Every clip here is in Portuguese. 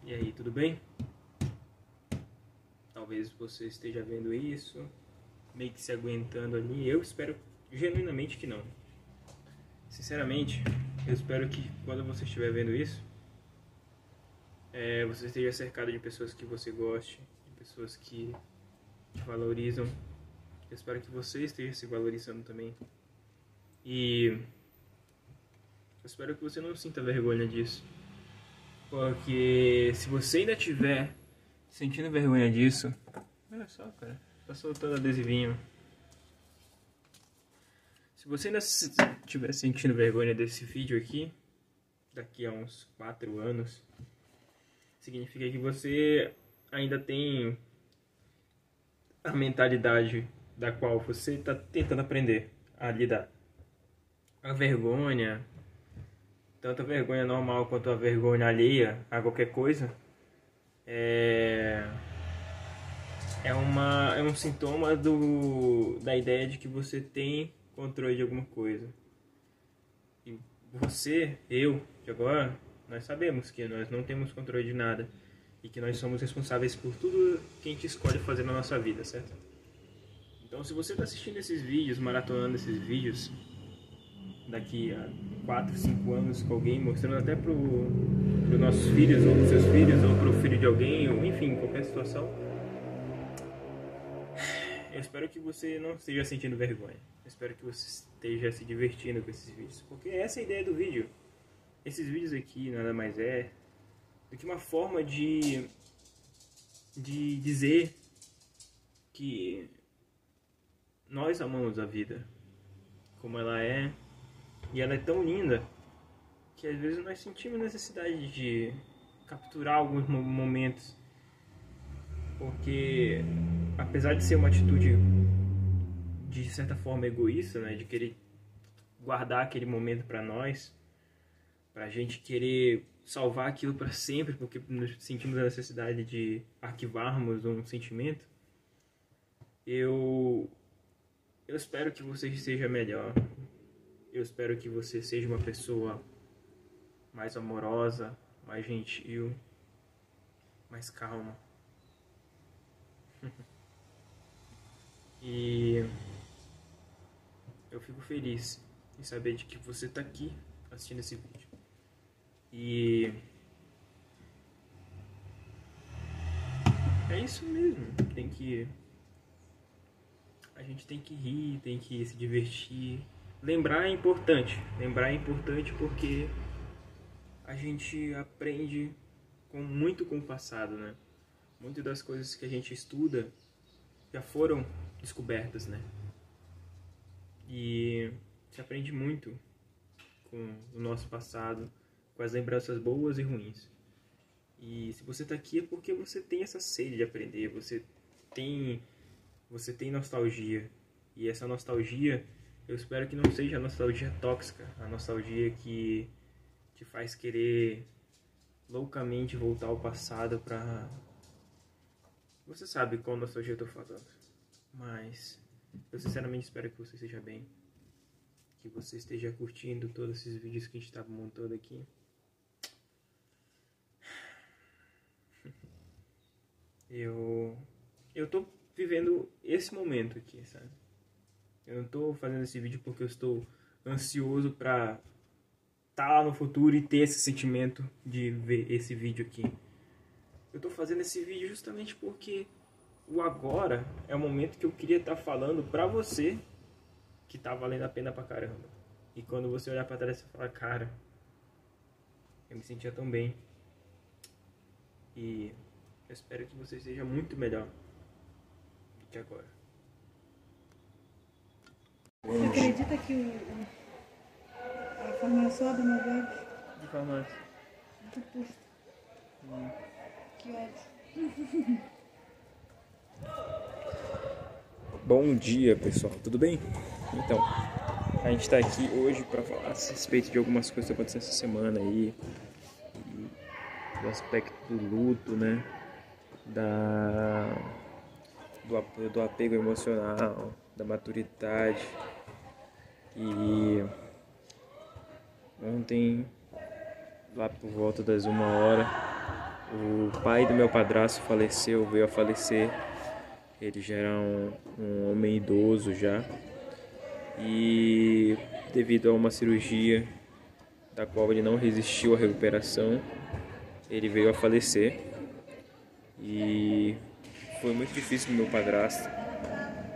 E aí, tudo bem? Talvez você esteja vendo isso, meio que se aguentando ali. Eu espero genuinamente que não. Sinceramente, eu espero que quando você estiver vendo isso, você esteja cercado de pessoas que você goste, de pessoas que te valorizam. Eu espero que você esteja se valorizando também. E eu espero que você não sinta vergonha disso. Porque se você ainda estiver sentindo vergonha disso... Olha só, cara. Tá soltando adesivinho. Se você ainda estiver sentindo vergonha desse vídeo aqui, daqui a uns 4 anos, significa que você ainda tem a mentalidade da qual você está tentando aprender a lidar. A vergonha, tanto a vergonha normal quanto a vergonha alheia a qualquer coisa, é um sintoma da ideia de que você tem controle de alguma coisa. E você, eu, de agora, nós sabemos que nós não temos controle de nada e que nós somos responsáveis por tudo que a gente escolhe fazer na nossa vida, certo? Então, se você está assistindo esses vídeos, maratonando esses vídeos, daqui a 4, 5 anos com alguém, mostrando até para os nossos filhos, ou para os seus filhos, ou para o filho de alguém, ou enfim, qualquer situação, eu espero que você não esteja sentindo vergonha. Eu espero que você esteja se divertindo com esses vídeos, porque essa é a ideia do vídeo. Esses vídeos aqui nada mais é do que uma forma de dizer que nós amamos a vida como ela é, e ela é tão linda que às vezes nós sentimos necessidade de capturar alguns momentos, porque apesar de ser uma atitude de certa forma egoísta, né, de querer guardar aquele momento para nós, pra gente querer salvar aquilo para sempre, porque nos sentimos a necessidade de arquivarmos um sentimento, eu espero que você seja melhor. Eu espero que você seja uma pessoa mais amorosa, mais gentil, mais calma. E eu fico feliz em saber de que você está aqui assistindo esse vídeo. E é isso mesmo. A gente tem que rir, tem que se divertir. Lembrar é importante porque a gente aprende muito com o passado, né? Muitas das coisas que a gente estuda já foram descobertas, né? E se aprende muito com o nosso passado, com as lembranças boas e ruins. E se você está aqui é porque você tem essa sede de aprender, você tem nostalgia. E essa nostalgia, eu espero que não seja a nostalgia tóxica, a nostalgia que te faz querer loucamente voltar ao passado pra... Você sabe qual nostalgia eu tô falando. Mas eu sinceramente espero que você esteja bem, que você esteja curtindo todos esses vídeos que a gente tá montando aqui. Eu tô vivendo esse momento aqui, sabe? Eu não tô fazendo esse vídeo porque eu estou ansioso pra estar lá no futuro e ter esse sentimento de ver esse vídeo aqui. Eu tô fazendo esse vídeo justamente porque o agora é o momento que eu queria estar falando pra você que tá valendo a pena pra caramba. E quando você olhar pra trás e falar, cara, eu me sentia tão bem. E eu espero que você seja muito melhor do que agora. Você acredita que a farmácia do meu bebê? De farmácia. Do posto. Que ódio. Bom dia, pessoal, tudo bem? Então, a gente tá aqui hoje pra falar a respeito de algumas coisas que aconteceram essa semana aí, do aspecto do luto, né? Do apego emocional, da maturidade. E ontem, lá por volta das 1h, O pai do meu padrasto faleceu, veio a falecer. Ele já era um homem idoso já. E devido a uma cirurgia da qual ele não resistiu à recuperação, ele veio a falecer. E foi muito difícil pro meu padrasto.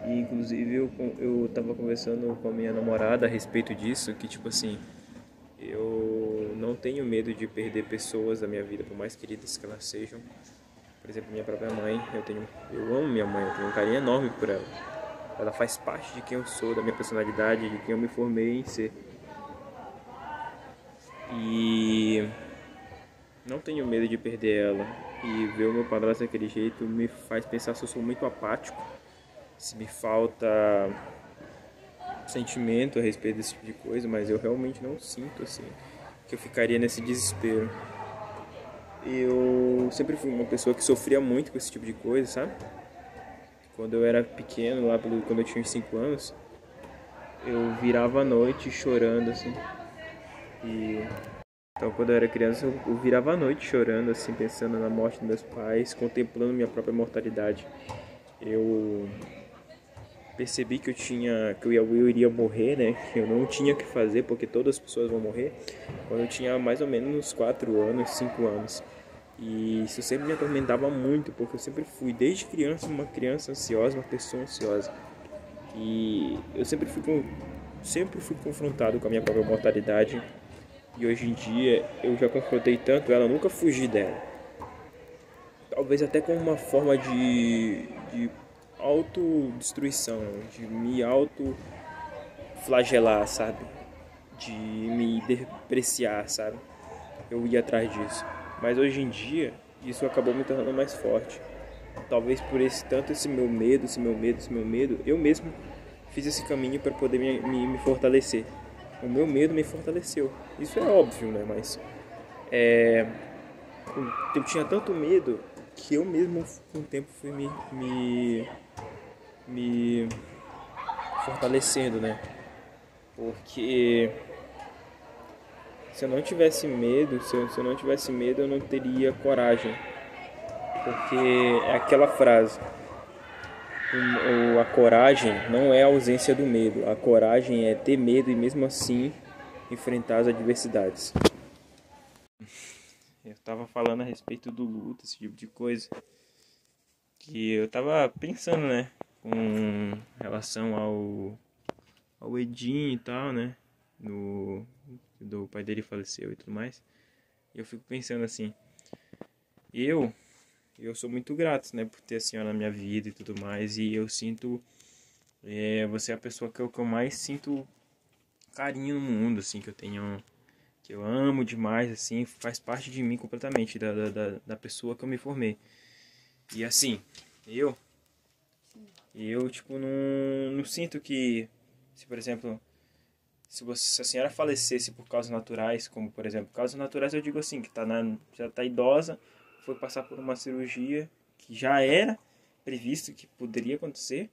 E inclusive eu tava conversando com a minha namorada a respeito disso, que tipo assim, eu não tenho medo de perder pessoas da minha vida, por mais queridas que elas sejam. Por exemplo, minha própria mãe, eu amo minha mãe, eu tenho um carinho enorme por ela. Ela faz parte de quem eu sou, da minha personalidade, de quem eu me formei em ser. E não tenho medo de perder ela. E ver o meu padrasto daquele jeito me faz pensar se eu sou muito apático, se me falta sentimento a respeito desse tipo de coisa, mas eu realmente não sinto assim que eu ficaria nesse desespero. Eu sempre fui uma pessoa que sofria muito com esse tipo de coisa, sabe? Quando eu era pequeno, quando eu tinha uns 5 anos, eu virava a noite chorando, assim. Então, quando eu era criança, eu virava a noite chorando, assim, pensando na morte dos meus pais, contemplando minha própria mortalidade. Eu percebi que eu iria morrer, né? Eu não tinha o que fazer, porque todas as pessoas vão morrer, quando eu tinha mais ou menos uns 4 anos, 5 anos. E isso sempre me atormentava muito, porque eu sempre fui, desde criança, uma criança ansiosa, uma pessoa ansiosa. E eu sempre fui confrontado com a minha própria mortalidade. E hoje em dia eu já confrontei tanto ela, nunca fugi dela. Talvez até como uma forma de autodestruição, de me autoflagelar, sabe? De me depreciar, sabe? Eu ia atrás disso. Mas hoje em dia, isso acabou me tornando mais forte. Talvez por esse meu medo, eu mesmo fiz esse caminho para poder me fortalecer. O meu medo me fortaleceu. Isso é óbvio, né? Mas eu tinha tanto medo que eu mesmo, com o tempo, fui me fortalecendo, né? Porque se eu não tivesse medo, eu não teria coragem. Porque é aquela frase, a coragem não é a ausência do medo, a coragem é ter medo e mesmo assim enfrentar as adversidades. Eu tava falando a respeito do luto, esse tipo de coisa, que eu tava pensando, né, com relação ao Edinho e tal, né, do pai dele faleceu e tudo mais. E eu fico pensando assim, eu sou muito grato, né, por ter a senhora na minha vida e tudo mais, e eu sinto, você é a pessoa que eu mais sinto carinho no mundo, assim, que eu amo demais, assim, faz parte de mim completamente, da pessoa que eu me formei. E assim, eu tipo, não sinto que, se por exemplo, se a senhora falecesse por causas naturais, como por exemplo, causas naturais eu digo assim, que já tá idosa, foi passar por uma cirurgia que já era previsto que poderia acontecer,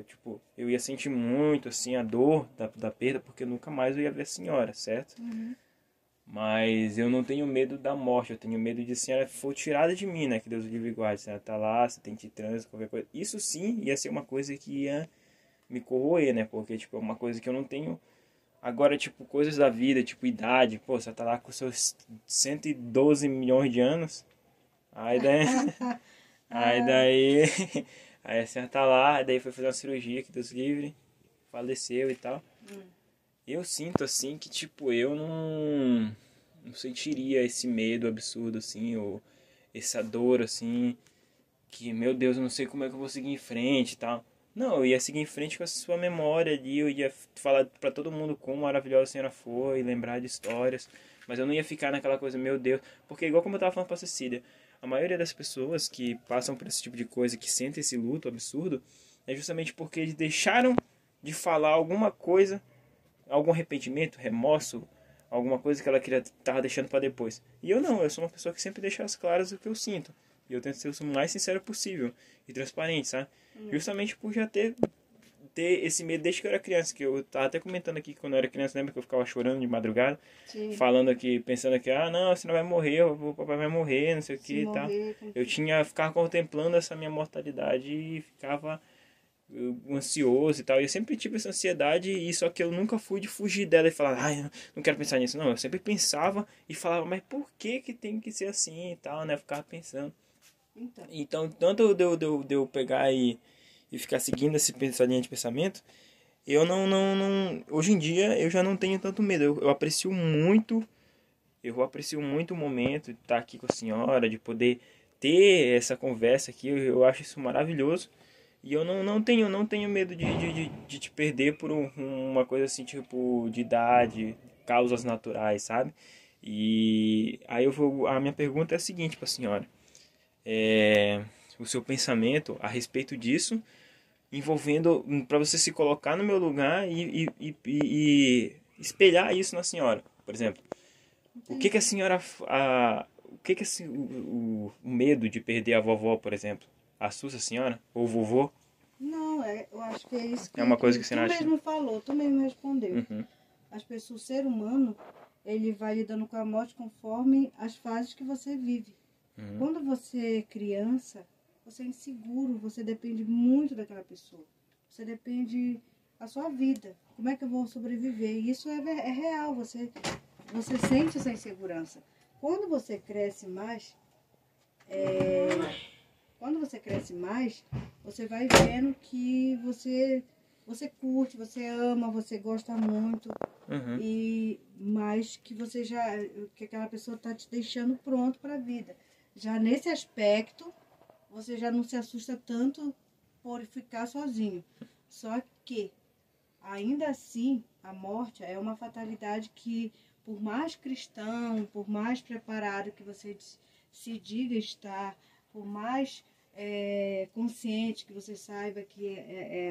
tipo, eu ia sentir muito assim a dor da perda, porque nunca mais eu ia ver a senhora, certo? Uhum. Mas eu não tenho medo da morte, eu tenho medo de a senhora for tirada de mim, né? Que Deus o livre e guarde. A senhora tá lá, você tem trânsito, qualquer coisa. Isso sim ia ser uma coisa que ia me corroer, né? Porque, tipo, é uma coisa que eu não tenho. Agora, tipo, coisas da vida, tipo, idade. Pô, você tá lá com seus 112 milhões de anos. Aí daí. Aí daí. Aí a senhora tá lá, daí foi fazer uma cirurgia, que Deus livre. Faleceu e tal. Eu sinto, assim, que, tipo, eu não sentiria esse medo absurdo, assim, ou essa dor, assim, que, meu Deus, eu não sei como é que eu vou seguir em frente e tal. Não, eu ia seguir em frente com a sua memória ali, eu ia falar pra todo mundo quão maravilhosa a senhora foi, lembrar de histórias, mas eu não ia ficar naquela coisa, meu Deus, porque igual como eu tava falando pra Cecília, a maioria das pessoas que passam por esse tipo de coisa, que sentem esse luto absurdo, é justamente porque eles deixaram de falar alguma coisa, algum arrependimento, remorso, alguma coisa que ela tava deixando para depois. E eu não, eu sou uma pessoa que sempre deixa as claras o que eu sinto. E eu tento ser o mais sincero possível e transparente, sabe? Justamente por já ter ter esse medo desde que eu era criança, que eu tava até comentando aqui que quando eu era criança, lembra que eu ficava chorando de madrugada, Sim. falando aqui, pensando que, não, você não vai morrer, o papai vai morrer, não sei o que e tal. Ficava contemplando essa minha mortalidade e ficava ansioso e tal. E eu sempre tive essa ansiedade, e só que eu nunca fui de fugir dela e falar, não quero pensar nisso. Não, eu sempre pensava e falava, mas por que tem que ser assim e tal, né? Eu ficava pensando. Então tanto de eu pegar e ficar seguindo essa linha de pensamento, eu não hoje em dia eu já não tenho tanto medo. Eu aprecio muito o momento de estar aqui com a senhora, de poder ter essa conversa aqui. Eu acho isso maravilhoso. E eu não tenho medo de te perder por uma coisa assim, tipo, de idade, causas naturais, sabe? E aí a minha pergunta é a seguinte para a senhora. O seu pensamento a respeito disso, envolvendo, para você se colocar no meu lugar e espelhar isso na senhora, por exemplo. O que a senhora... o medo de perder a vovó, por exemplo, assusta a senhora? Ou o vovô? Não, eu acho que é isso que, é uma coisa que você tu acha? mesmo falou, tu mesmo respondeu. Uhum. As pessoas, o ser humano, ele vai lidando com a morte conforme as fases que você vive. Uhum. Quando você é criança, você é inseguro, você depende muito daquela pessoa. Você depende da sua vida. Como é que eu vou sobreviver? E isso é real, você sente essa insegurança. Quando você cresce mais, você vai vendo que você curte, você ama, você gosta muito. Uhum. Mas que que aquela pessoa está te deixando pronto para a vida. Já nesse aspecto, você já não se assusta tanto por ficar sozinho. Só que, ainda assim, a morte é uma fatalidade que, por mais cristão, por mais preparado que você se diga estar, por mais consciente que você saiba que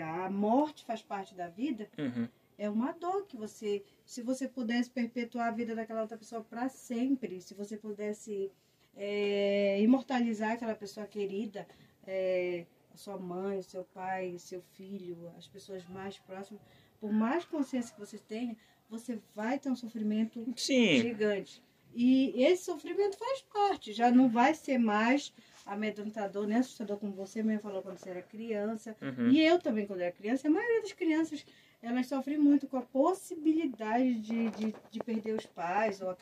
a morte faz parte da vida, Uhum. é uma dor que se você pudesse perpetuar a vida daquela outra pessoa para sempre, se você pudesse imortalizar aquela pessoa querida, a sua mãe, o seu pai, o seu filho, as pessoas mais próximas, por mais consciência que você tenha, você vai ter um sofrimento gigante. E esse sofrimento faz parte, já não vai ser mais amedrontador, nem assustador, como você mesmo falou quando você era criança. Uhum. E eu também, quando era criança, a maioria das crianças, elas sofrem muito com a possibilidade de perder os pais, ou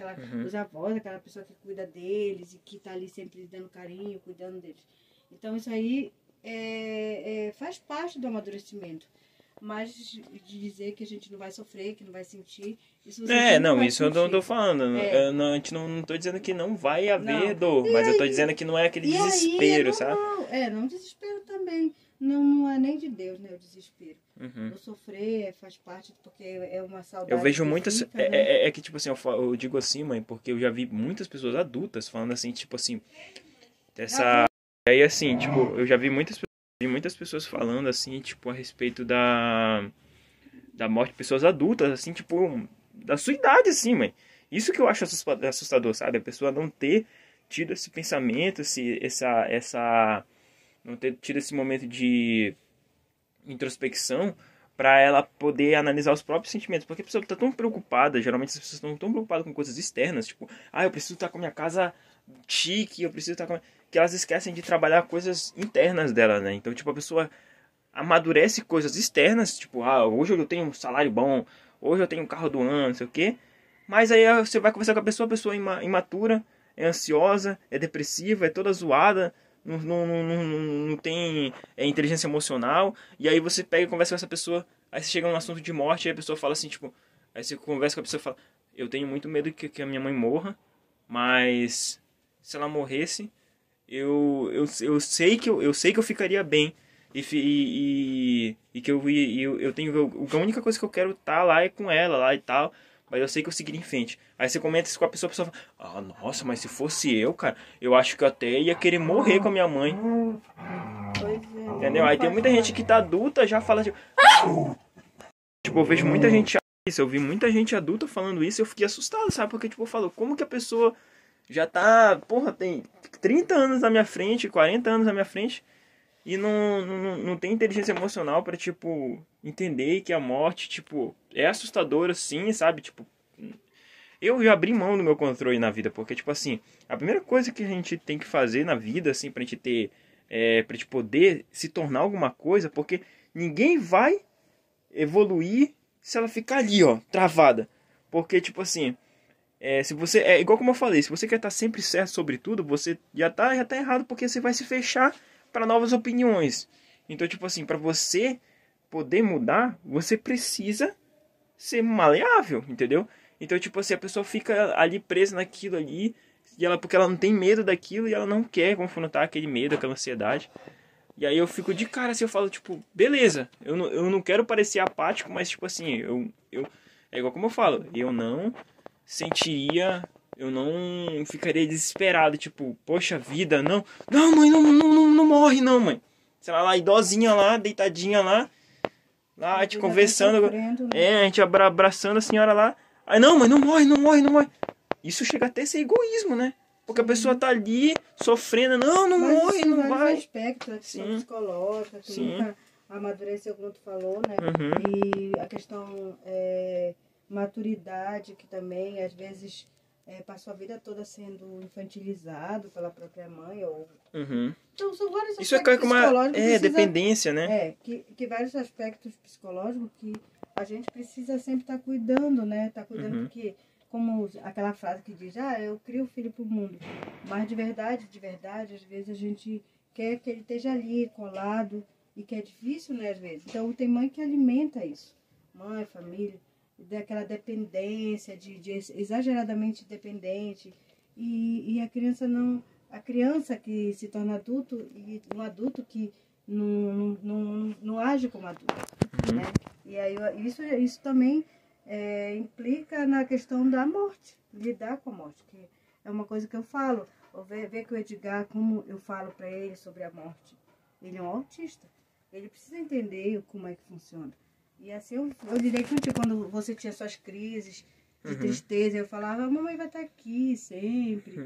os avós, aquela pessoa que cuida deles e que está ali sempre dando carinho, cuidando deles. Então isso aí faz parte do amadurecimento. Mas de dizer que a gente não vai sofrer, que não vai sentir, isso você isso sentir. eu não tô falando. A gente não tô dizendo que não vai haver dor, mas eu tô dizendo que não é aquele desespero, sabe? Não desespero também. Não é nem de Deus, né, o desespero. Uhum. O sofrer faz parte, porque é uma saudade. Eu vejo muitas... Fica, né? que, tipo assim, eu digo assim, mãe, porque eu já vi muitas pessoas adultas falando assim, tipo assim, E aí, assim, tipo, eu já vi muitas pessoas falando, assim, tipo, a respeito da morte de pessoas adultas, assim, tipo, da sua idade, assim, mãe. Isso que eu acho assustador, sabe? A pessoa não ter tido esse pensamento, não ter tido esse momento de introspecção para ela poder analisar os próprios sentimentos. Porque a pessoa tá tão preocupada, geralmente as pessoas estão tão preocupadas com coisas externas, tipo, eu preciso estar com a minha casa chique, eu preciso estar com... que elas esquecem de trabalhar coisas internas dela, né? Então, tipo, a pessoa amadurece coisas externas, tipo, hoje eu tenho um salário bom, hoje eu tenho um carro do ano, não sei o quê. Mas aí você vai conversar com a pessoa é imatura, é ansiosa, é depressiva, é toda zoada, não tem inteligência emocional. E aí você pega e conversa com essa pessoa, aí você chega num assunto de morte, e a pessoa fala assim, tipo... Aí você conversa com a pessoa e fala, eu tenho muito medo que a minha mãe morra, mas se ela morresse, eu sei que eu ficaria bem. E que eu tenho... A única coisa que eu quero estar lá é com ela lá e tal... Mas eu sei que eu seguiria em frente. Aí você comenta isso com a pessoa fala, nossa, mas se fosse eu, cara, eu acho que eu até ia querer morrer com a minha mãe. Pois é. Entendeu? Aí tem muita gente que tá adulta já fala tipo... Tipo, eu vejo muita gente isso, eu vi muita gente adulta falando isso e eu fiquei assustado, sabe? Porque, tipo, eu falo, como que a pessoa já tá, tem 30 anos na minha frente, 40 anos na minha frente, e não tem inteligência emocional pra, tipo, entender que a morte, tipo, é assustadora, sim, sabe? Tipo, eu já abri mão do meu controle na vida, porque, tipo assim, a primeira coisa que a gente tem que fazer na vida, assim, pra gente ter, pra gente poder se tornar alguma coisa, porque ninguém vai evoluir se ela ficar ali, ó, travada. Porque, tipo assim, se você, é igual como eu falei, se você quer estar sempre certo sobre tudo, você já tá errado, porque você vai se fechar para novas opiniões. Então, tipo assim, para você poder mudar, você precisa ser maleável, entendeu? Então, tipo assim, a pessoa fica ali presa naquilo ali, e ela, porque ela não tem medo daquilo e ela não quer confrontar aquele medo, aquela ansiedade. E aí eu fico de cara assim, eu falo, tipo, beleza, eu não quero parecer apático, mas, tipo assim, é igual como eu falo, eu não sentiria, eu não ficaria desesperado, tipo, poxa vida, não, mãe, não morre não, mãe. Sei lá, idosinha lá, deitadinha lá, a gente conversando, sofrendo, né? a gente abraçando a senhora lá. Aí, não, mãe, não morre. Isso chega até a ser egoísmo, né? Porque a pessoa tá ali sofrendo, não Mas morre, isso não em vários vai. aspectos, a questão Sim. psicológica, que Sim. nunca amadureceu, como tu falou, né? Uhum. E a questão maturidade, que também, às vezes, passou a vida toda sendo infantilizado pela própria mãe. Uhum. Então, são vários Isso é aspectos uma psicológicos. dependência, né? Que vários aspectos psicológicos que a gente precisa sempre estar cuidando, né? Tá cuidando porque, como aquela frase que diz, eu crio o filho pro mundo. Mas de verdade, às vezes a gente quer que ele esteja ali, colado, e que é difícil, né, às vezes. Então, tem mãe que alimenta isso. Mãe, família, daquela dependência, de exageradamente dependente. E a criança não... A criança que se torna adulto e um adulto que não age como adulto, né? E aí isso também implica na questão da morte, lidar com a morte, que é uma coisa que eu falo. Ver que o Edgar, como eu falo para ele sobre a morte, ele é um autista, ele precisa entender como é que funciona. E assim eu diria que quando você tinha suas crises de tristeza, eu falava, a mamãe vai estar aqui sempre,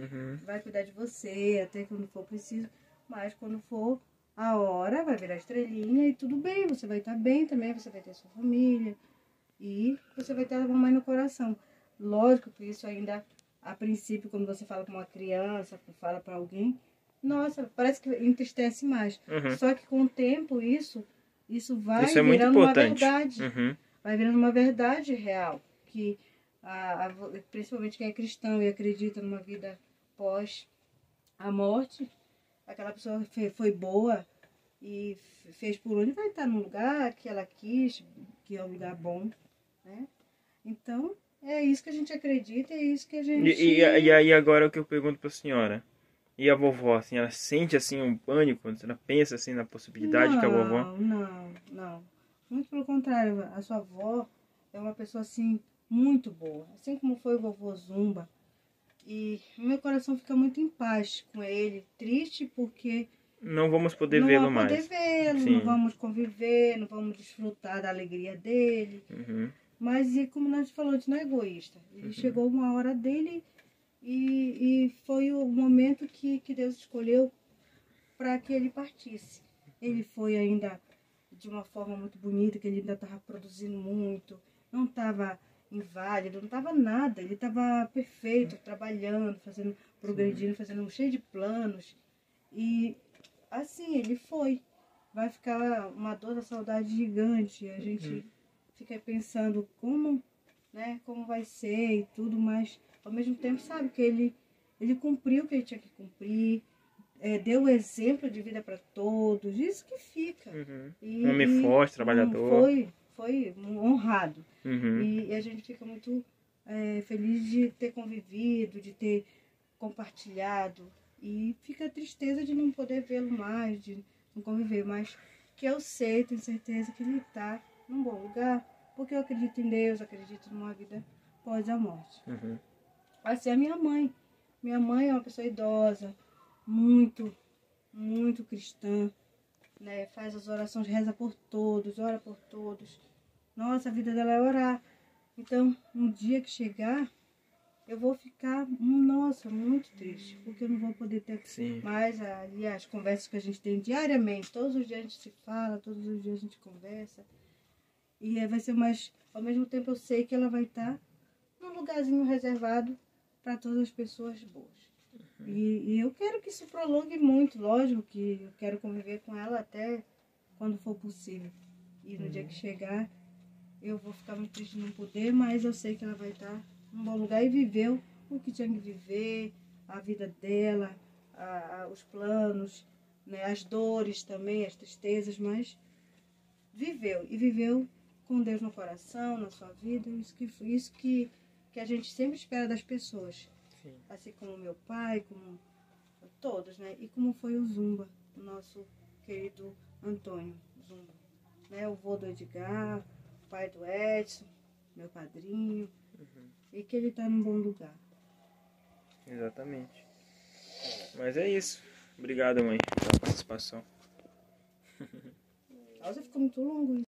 vai cuidar de você, até quando for preciso. Mas quando for a hora, vai virar estrelinha e tudo bem, você vai estar bem também, você vai ter sua família e você vai ter a mamãe no coração. Lógico que isso ainda, a princípio, quando você fala com uma criança, fala para alguém, nossa, parece que entristece mais. Só que com o tempo isso vai Isso é muito virando uma importante. verdade. Vai virando uma verdade real, que principalmente quem é cristão e acredita numa vida pós a morte, aquela pessoa foi boa e fez por onde, vai estar num lugar que ela quis, que é um lugar bom, né? Então, é isso que a gente acredita, é isso que a gente... E aí agora o que eu pergunto pra senhora, e a vovó, assim, ela sente assim um pânico quando ela pensa assim na possibilidade que a vovó... Não. Muito pelo contrário, a sua avó é uma pessoa assim muito boa, assim como foi o vovô Zumba. E meu coração fica muito em paz com ele, triste porque não vamos poder vê-lo mais. Não vamos poder vê-lo, não vamos conviver, não vamos desfrutar da alegria dele. Mas, e como nós falamos, não é egoísta. Ele chegou uma hora dele e foi o momento que Deus escolheu para que ele partisse. Ele foi ainda de uma forma muito bonita, que ele ainda estava produzindo muito, não estava inválido, não estava nada, ele estava perfeito, trabalhando, progredindo, fazendo cheio de planos. E assim, ele foi. Vai ficar uma dor da saudade gigante, a gente fica pensando como vai ser e tudo, mas ao mesmo tempo sabe que ele cumpriu o que ele tinha que cumprir, deu exemplo de vida para todos, isso que fica. Um homem forte, trabalhador. Foi honrado. E a gente fica muito feliz de ter convivido, de ter compartilhado. E fica a tristeza de não poder vê-lo mais, de não conviver. Mas que eu sei, tenho certeza que ele está num bom lugar, porque eu acredito em Deus, acredito numa vida após a morte. Assim, a minha mãe. Minha mãe é uma pessoa idosa, muito, muito cristã, né? Faz as orações, reza por todos, ora por todos. Nossa, a vida dela é orar. Então, um dia que chegar, eu vou ficar, nossa, muito triste, porque eu não vou poder ter Sim. mais ali as conversas que a gente tem diariamente. Todos os dias a gente se fala, todos os dias a gente conversa. E vai ser mais, ao mesmo tempo eu sei que ela vai estar num lugarzinho reservado para todas as pessoas boas. E eu quero que isso prolongue muito, lógico que eu quero conviver com ela até quando for possível. E no dia que chegar, eu vou ficar muito triste de não poder, mas eu sei que ela vai estar num bom lugar e viveu o que tinha que viver, a vida dela, os planos, né, as dores também, as tristezas, mas viveu. E viveu com Deus no coração, na sua vida, isso que a gente sempre espera das pessoas. Sim. Assim como meu pai, como todos, né? E como foi o Zumba, o nosso querido Antônio Zumba. Né? O vô do Edgar, o pai do Edson, meu padrinho. E que ele está num bom lugar. Exatamente. Mas é isso. Obrigado, mãe, pela participação. Nossa, ficou muito longo isso.